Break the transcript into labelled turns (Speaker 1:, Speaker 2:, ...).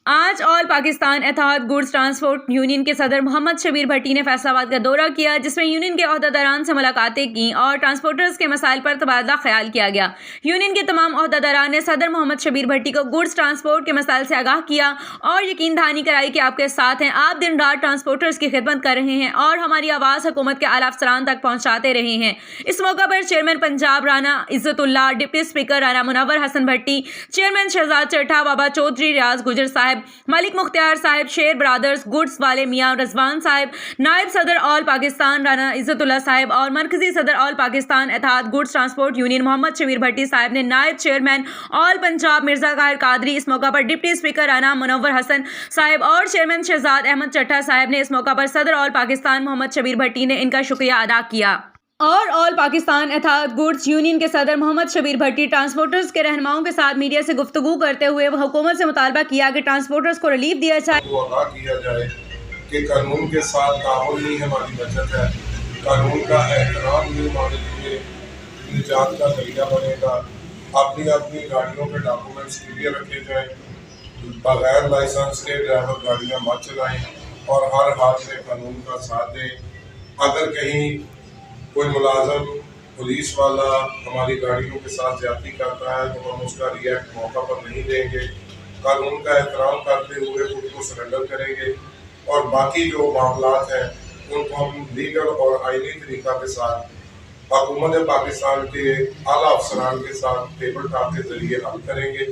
Speaker 1: آج آل پاکستان اتحاد goods transport union کے صدر محمد شبیر بھٹی نے فیصل آباد کا دورہ کیا، جس میں یونین کے عہدیداران سے ملاقاتیں کیں اور ٹرانسپورٹرز کے مسائل پر تبادلہ خیال کیا گیا۔ یونین کے تمام عہدیداران نے صدر محمد شبیر بھٹی کو گوڈز ٹرانسپورٹ کے مسائل سے آگاہ کیا اور یقین دہانی کرائی کہ آپ کے ساتھ ہیں، آپ دن رات ٹرانسپورٹرز کی خدمت کر رہے ہیں اور ہماری آواز حکومت کے اعلیٰ افسران تک پہنچاتے رہے ہیں۔ اس موقع پر چیئرمین پنجاب رانا عزت اللہ، ڈپٹی اسپیکر رانا منور حسن بھٹی، چیئرمین شہزاد چٹھا، بابا چودھری ریاض گجر صاحب، ملک مختار صاحب، شیر برادرز گوڈز والے میاں رضوان صاحب، نائب صدر آل پاکستان رانا عزت اللہ صاحب اور مرکزی صدر آل پاکستان اتحاد گوڈز ٹرانسپورٹ یونین محمد شبیر بھٹی صاحب نے نائب چیئرمین آل پنجاب مرزا طاہر قادری، اس موقع پر ڈپٹی اسپیکر رانا منور حسن صاحب اور چیئرمین شہزاد احمد چٹھا صاحب نے اس موقع پر صدر آل پاکستان محمد شبیر بھٹی نے ان کا شکریہ ادا کیا۔ اور آل پاکستان اتحاد گوڈز یونین کے صدر محمد شبیر بھٹی ٹرانسپورٹرز کے رہنماؤں کے ساتھ میڈیا سے گفتگو کرتے ہوئے حکومت سے مطالبہ کیا کہ ٹرانسپورٹرز کو ریلیف دیا جائے۔
Speaker 2: وہ ادا کیا جائے کہ قانون کے ساتھ تعاون ہی ہماری بچت ہے، قانون کا احترام ہی ہمارے لیے نجات کا ذریعہ بنے گا۔ اپنی گاڑیوں کے ڈاکومنٹس کلیئر رکھے جائیں، بغیر لائسنس کے ڈرائیور گاڑیاں مت چلائیں اور ہر حال میں قانون کا ساتھ دیں۔ اگر کہیں کوئی ملازم پولیس والا ہماری گاڑیوں کے ساتھ زیادتی کرتا ہے تو ہم اس کا ریئیکٹ موقع پر نہیں دیں گے، قانون کا احترام کرتے ہوئے خود کو سرنڈر کریں گے اور باقی جو معاملات ہیں ان کو ہم لیگل اور آئینی طریقہ کے ساتھ حکومت پاکستان کے اعلیٰ افسران کے ساتھ ٹیبل ٹاک کے ذریعے حل کریں گے۔